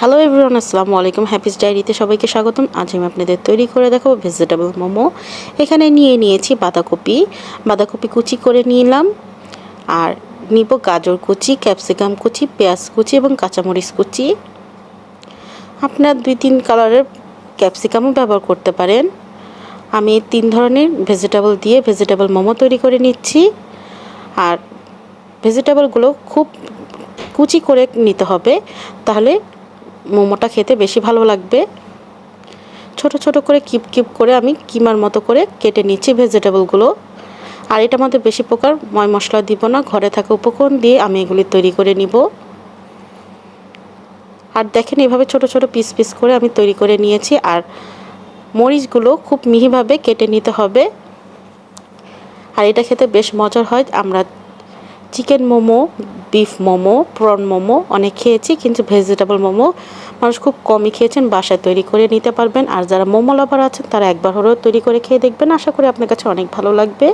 Hello everyone, আসসালামু আলাইকুম। Happy's ডায়েরিতে সবাইকে স্বাগতম। আজ আমি আপনাদের তৈরি করে দেখাবো ভেজিটেবল মোমো। এখানে নিয়েছি বাঁধাকপি কুচি করে নিলাম, আর নিব গাজর কুচি, ক্যাপসিকাম কুচি, পেঁয়াজ কুচি এবং কাঁচামরিচ কুচি। আপনার 2-3 কালারের ক্যাপসিকামও ব্যবহার করতে পারেন। আমি 3 ধরনের ভেজিটেবল দিয়ে ভেজিটেবল মোমো তৈরি করে নিচ্ছি। আর ভেজিটেবলগুলো খুব কুচি করে নিতে হবে, তাহলে মোমোটা খেতে বেশি ভালো লাগবে। ছোট ছোট করে কিপ কিপ করে আমি কিমার মতো করে কেটে নিচ্ছি ভেজিটেবলগুলো। আর এটার মধ্যে বেশি প্রকার ময় মশলা দিব না, ঘরে থাকা উপকরণ দিয়ে আমি এগুলি তৈরি করে নিব। আর দেখেন এভাবে ছোট ছোট পিস পিস করে আমি তৈরি করে নিয়েছি। আর মরিচগুলো খুব মিহিভাবে কেটে নিতে হবে। আর এটা খেতে বেশ মজার হয়। আমরা chicken momo, beef momo, prawn momo অনেক খেয়েছি, কিন্তু ভেজিটেবল মোমো মানুষ খুব কমই খেয়েছেন। বাসায় তৈরি করে নিতে পারবেন। আর যারা মোমো লাভার আছেন তারা একবার হলেও তৈরি করে খেয়ে দেখবেন। আশা করি আপনার কাছে অনেক ভালো লাগবে।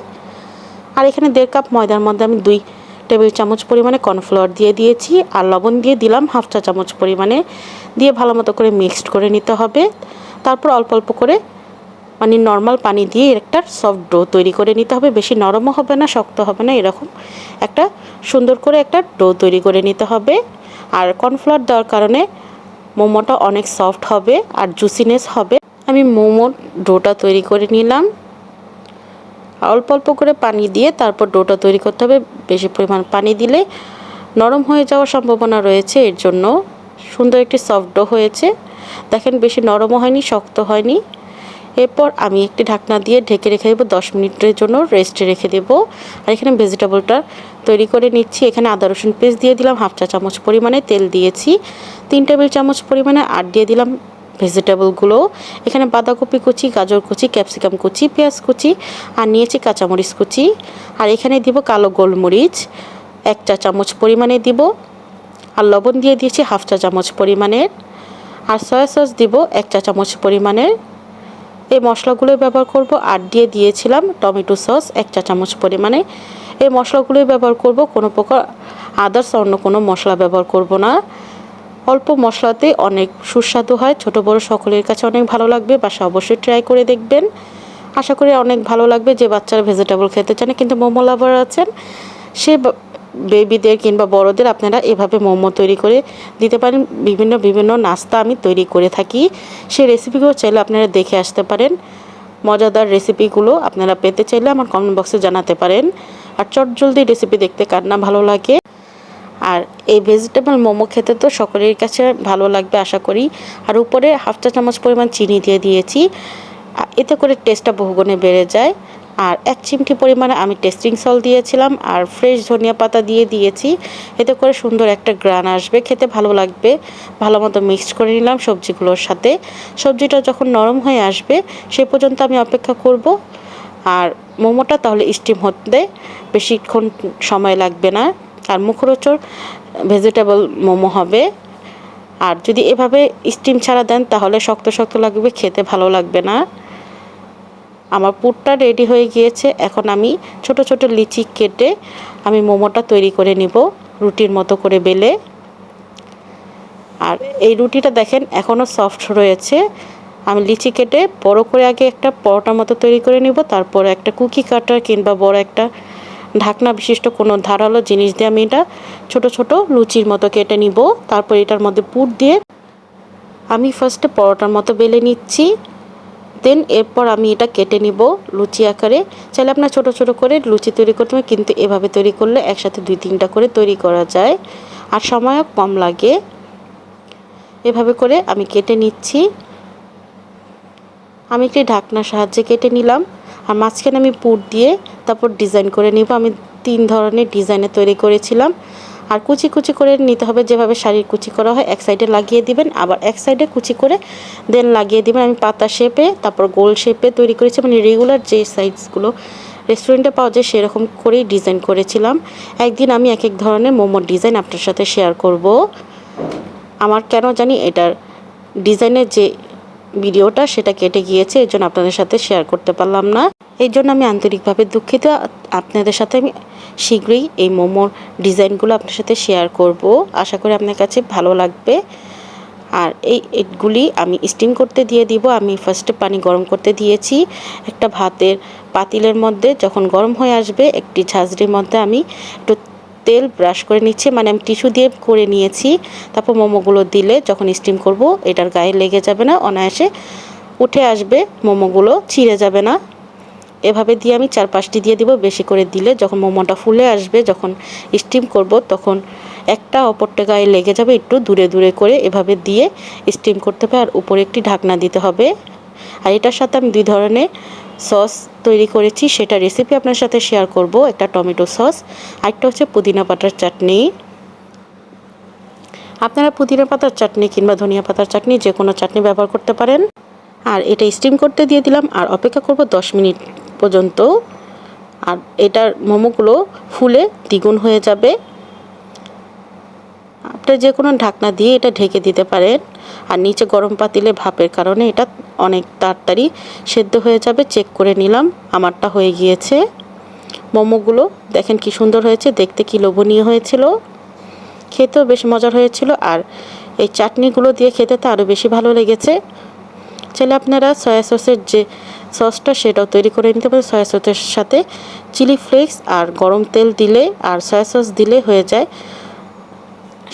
আর এখানে 1.5 কাপ ময়দার মধ্যে আমি 2 টেবিল চামচ পরিমাণে কর্নফ্লাওয়ার দিয়ে দিয়েছি, আর লবণ দিয়ে দিলাম 1/2 চা চামচ পরিমাণে। দিয়ে ভালো মতো করে মিক্সড করে নিতে হবে। তারপর অল্প অল্প করে নর্মাল পানি দিয়ে একটা সফট ডো তৈরি করে নিতে হবে। বেশি নরমও হবে না, শক্ত হবে না, এরকম একটা সুন্দর করে একটা ডো তৈরি করে নিতে হবে। আর কর্নফ্লাওয়ার দেওয়ার কারণে মোমোটা অনেক সফট হবে আর জুসিনেস হবে। আমি মোমোর ডোটা তৈরি করে নিলাম। অল্প অল্প করে পানি দিয়ে তারপর ডোটা তৈরি করতে হবে। বেশি পরিমাণ পানি দিলে নরম হয়ে যাওয়ার সম্ভাবনা রয়েছে, এর জন্য সুন্দর একটি সফট ডো হয়েছে। দেখেন বেশি নরমও হয়নি, শক্ত হয়নি। এরপর আমি একটি ঢাকনা দিয়ে ঢেকে রেখে দেবো, 10 মিনিটের জন্য রেস্টে রেখে দেবো। আর এখানে ভেজিটেবলটা তৈরি করে নিচ্ছি। এখানে আদা রসুন পেস্ট দিয়ে দিলাম 1/2 চা চামচ পরিমাণে, তেল দিয়েছি 3 টেবিল চামচ পরিমাণে, আর দিয়ে দিলাম ভেজিটেবলগুলো। এখানে বাঁধাকপি কুচি, গাজর কুচি, ক্যাপসিকাম কুচি, পেঁয়াজ কুচি, আর নিয়েছি কাঁচামরিচ কুচি। আর এখানে দিব কালো গোলমরিচ 1 চা চামচ পরিমাণে দিব। আর লবণ দিয়ে দিয়েছি 1/2 চা চামচ পরিমাণের। আর সয়া সস দিব 1 চা চামচ পরিমাণের। এই মশলাগুলোই ব্যবহার করব। আর দিয়েছিলাম টমেটো সস 1 চা চামচ পরিমাণে। এই মশলাগুলোই ব্যবহার করব, কোনো প্রকার আদার্স অন্য কোনো মশলা ব্যবহার করব না। অল্প মশলাতে অনেক সুস্বাদু হয়, ছোট বড় সকলের কাছে অনেক ভালো লাগবে। বাসা অবশ্যই ট্রাই করে দেখবেন। আশা করি অনেক ভালো লাগবে। যে বাচ্চারা ভেজিটেবল খেতে চান কিন্তু মোমো লাভার আছেন, সে বেবিদের কিংবা বড়দের আপনারা এভাবে মোমো তৈরি করে দিতে পারেন। বিভিন্ন নাস্তা আমি তৈরি করে থাকি, সেই রেসিপিগুলো চাইলে আপনারা দেখে আসতে পারেন। মজাদার রেসিপিগুলো আপনারা পেতে চাইলে আমার কমেন্ট বক্সে জানাতে পারেন। আর চটজলদি রেসিপি দেখতে কার না ভালো লাগে। আর এই ভেজিটেবল মোমো খেতে তো সকলের কাছে ভালো লাগবে আশা করি। আর উপরে 1/2 চা চামচ পরিমাণ চিনি দিয়ে দিয়েছি, এতে করে টেস্টটা বহুগুণে বেড়ে যায়। আর 1 চিমটি পরিমাণে আমি টেস্টিং সল্ট দিয়েছিলাম, আর ফ্রেশ ধনিয়া পাতা দিয়ে দিয়েছি, এতে করে সুন্দর একটা গ্রান আসবে, খেতে ভালো লাগবে। ভালো মতো মিক্সড করে নিলাম সবজিগুলোর সাথে। সবজিটা যখন নরম হয়ে আসবে সে পর্যন্ত আমি অপেক্ষা করব। আর মোমোটা তাহলে স্টিম হতে বেশিক্ষণ সময় লাগবে না, আর মুখরোচক ভেজিটেবল মোমো হবে। আর যদি এভাবে স্টিম ছাড়া দেন তাহলে শক্ত শক্ত লাগবে, খেতে ভালো লাগবে না। আমার পুরটা রেডি হয়ে গিয়েছে। এখন আমি ছোট ছোট লিচি কেটে আমি মোমোটা তৈরি করে নিব, রুটির মতো করে বেলে। আর এই রুটিটা দেখেন এখনও সফট রয়েছে। আমি লিচি কেটে বড় করে আগে একটা পরোটার মতো তৈরি করে নিব, তারপর একটা কুকি কাটার কিংবা বড় একটা ঢাকনা বিশিষ্ট কোনো ধারালো জিনিস দিয়ে আমি এটা ছোট ছোট লুচির মতো কেটে নিব। তারপর এটার মধ্যে পুর দিয়ে আমি ফার্স্টে পরোটার মতো বেলে নিচ্ছি। দেন এরপর আমি এটা কেটে নিব লুচি আকারে। চাইলে আপনার ছোট ছোট করে লুচি তৈরি করতে হবে, কিন্তু এভাবে তৈরি করলে একসাথে 2-3টা করে তৈরি করা যায় আর সময়ও কম লাগে। এভাবে করে আমি কেটে নিচ্ছি। আমি একটি ঢাকনার সাহায্যে কেটে নিলাম। আর মাঝখানে আমি পুর দিয়ে তারপর ডিজাইন করে নিব। আমি 3 ধরনের ডিজাইনে তৈরি করেছিলাম। আর কুচি কুচি করে নিতে হবে, যেভাবে শাড়ির কুচি করা হয়। এক সাইডে লাগিয়ে দিবেন, আবার এক সাইডে কুচি করে দেন লাগিয়ে দিবেন। আমি পাতা শেপে তারপর গোল শেপে তৈরি করেছি, রেগুলার যে সাইজগুলো রেস্টুরেন্টে পাওয়া যায় সেরকম করেই ডিজাইন করেছিলাম। একদিন আমি এক ধরনের মোমোর ডিজাইন আপনার সাথে শেয়ার করব। আমার কেন জানি এটার ডিজাইনের যে ভিডিওটা সেটা কেটে গিয়েছে, এর জন্য আপনাদের সাথে শেয়ার করতে পারলাম না। এই জন্য আমি আন্তরিকভাবে দুঃখিত। আপনাদের সাথে আমি শীঘ্রই এই মোমোর ডিজাইনগুলো আপনার সাথে শেয়ার করব। আশা করি আপনার কাছে ভালো লাগবে। আর এই এগগুলি আমি স্টিম করতে দিয়ে দিব। আমি ফার্স্টে পানি গরম করতে দিয়েছি একটা ভাতের পাতিলের মধ্যে। যখন গরম হয়ে আসবে একটি ঝাঁঝরির মধ্যে আমি একটু তেল ব্রাশ করে নিচ্ছি, মানে আমি টিস্যু দিয়ে করে নিয়েছি। তারপর মোমোগুলো দিলে যখন স্টিম করব এটার গায়ে লেগে যাবে না, অনায়াসে উঠে আসবে, মোমোগুলো ছিঁড়ে যাবে না। এভাবে দিয়ে আমি 4-5টি দিয়ে দিব। বেশি করে দিলে যখন মোমোটা ফুলে আসবে, যখন স্টিম করব তখন একটা অপরটা গায়ে লেগে যাবে। একটু দূরে দূরে করে এভাবে দিয়ে স্টিম করতে হবে। আর উপরে একটি ঢাকনা দিতে হবে। আর এটার সাথে আমি 2 ধরনের সস তৈরি করেছি, সেটা রেসিপি আপনার সাথে শেয়ার করব। একটা টমেটো সস, আরেকটা হচ্ছে পুদিনা পাতার চাটনি। আপনারা পুদিনা পাতার চাটনি কিংবা ধনিয়া পাতার চাটনি যে কোনো চাটনি ব্যবহার করতে পারেন। আর এটা স্টিম করতে দিয়ে দিলাম আর অপেক্ষা করব 10 মিনিট পর্যন্ত। আর এটার মোমোগুলো ফুলে দ্বিগুণ হয়ে যাবে। আপনি যে কোনো ঢাকনা দিয়ে এটা ঢেকে দিতে পারেন। আর নিচে গরম পাতিলে ভাপের কারণে এটা অনেক তাড়াতাড়ি সেদ্ধ হয়ে যাবে। চেক করে নিলাম, আমারটা হয়ে গিয়েছে। মোমোগুলো দেখেন কি সুন্দর হয়েছে, দেখতে কি লোভনীয় হয়েছিল, খেতেও বেশ মজার হয়েছিল। আর এই চাটনিগুলো দিয়ে খেতে তো আরও বেশি ভালো লেগেছে। চাইলে আপনারা সয়া সসের যে সসটা সেটাও তৈরি করে নিতে পারেন। সয়া সসের সাথে চিলি ফ্লেক্স আর গরম তেল দিলে আর সয়া সস দিলে হয়ে যায়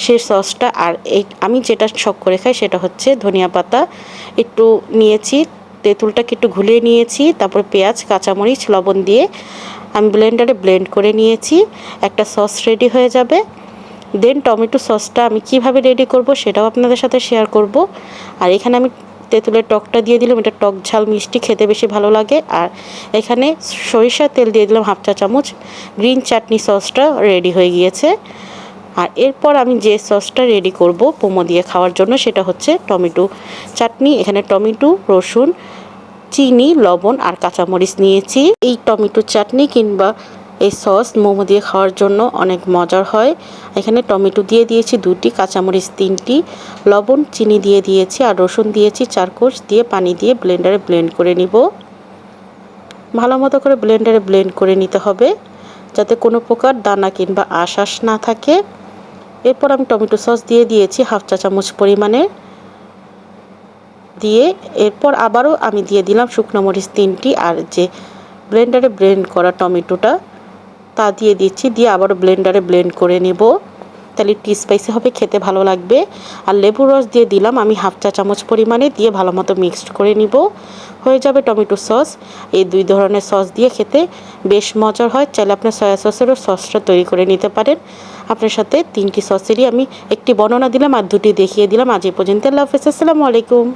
সেই সসটা। আর এই আমি যেটা শখ করে খাই সেটা হচ্ছে ধনিয়া পাতা একটু নিয়েছি, তেঁতুলটাকে একটু ঘুলিয়ে নিয়েছি, তারপর পেঁয়াজ, কাঁচামরিচ, লবণ দিয়ে আমি ব্লেন্ডারে ব্লেন্ড করে নিয়েছি। একটা সস রেডি হয়ে যাবে। দেন টমেটো সসটা আমি কিভাবে রেডি করব সেটাও আপনাদের সাথে শেয়ার করব। আর এখানে আমি তেঁতুলের টকটা দিয়ে দিলাম, এটা টক ঝাল মিষ্টি খেতে বেশি ভালো লাগে। আর এখানে সরিষার তেল দিয়ে দিলাম 1/2 চা চামচ। গ্রিন চাটনি সসটা রেডি হয়ে গিয়েছে। আর এরপর আমি যে সসটা রেডি করব মোমো দিয়ে খাওয়ার জন্য সেটা হচ্ছে টমেটো চাটনি। এখানে টমেটো, রসুন, চিনি, লবণ আর কাঁচামরিচ নিয়েছি। এই টমেটো চাটনি কিংবা এই সস মোমো দিয়ে খাওয়ার জন্য অনেক মজার হয়। এখানে টমেটো দিয়ে দিয়েছি 2টি, কাঁচামরিচ 3টি, লবণ, চিনি দিয়ে দিয়েছি আর রসুন দিয়েছি 4 কোষ, দিয়ে পানি দিয়ে ব্লেন্ডারে ব্লেন্ড করে নিব। ভালো মতো করে ব্লেন্ডারে ব্লেন্ড করে নিতে হবে যাতে কোনো প্রকার দানা কিংবা আঁশ না থাকে। এরপর আমি টমেটো সস দিয়ে দিয়েছি 1/2 চা চামচ পরিমাণে, দিয়ে এরপর আবারও আমি দিয়ে দিলাম শুকনো মরিচ 3টি আর যে ব্লেন্ডারে ব্লেন্ড করা টমেটোটা তা দিয়ে দিচ্ছি, দিয়ে আবারও ব্লেন্ডারে ব্লেন্ড করে নেব। তাহলে একটু স্পাইসি হবে, খেতে ভালো লাগবে। আর লেবুর রস দিয়ে দিলাম আমি 1/2 চা চামচ পরিমাণে, দিয়ে ভালো মতো মিক্সড করে নিব। হয়ে যাবে টমেটো সস। এই 2 ধরনের সস দিয়ে খেতে বেশ মজার হয়। চাইলে আপনার সয়া সসেরও সসটা তৈরি করে নিতে পারেন। আপনার সাথে 3টি সসেরই আমি একটি বর্ণনা দিলাম আর 2টি দেখিয়ে দিলাম। আজ এই পর্যন্ত। আল্লাহ হাফেজ, আসসালামু আলাইকুম।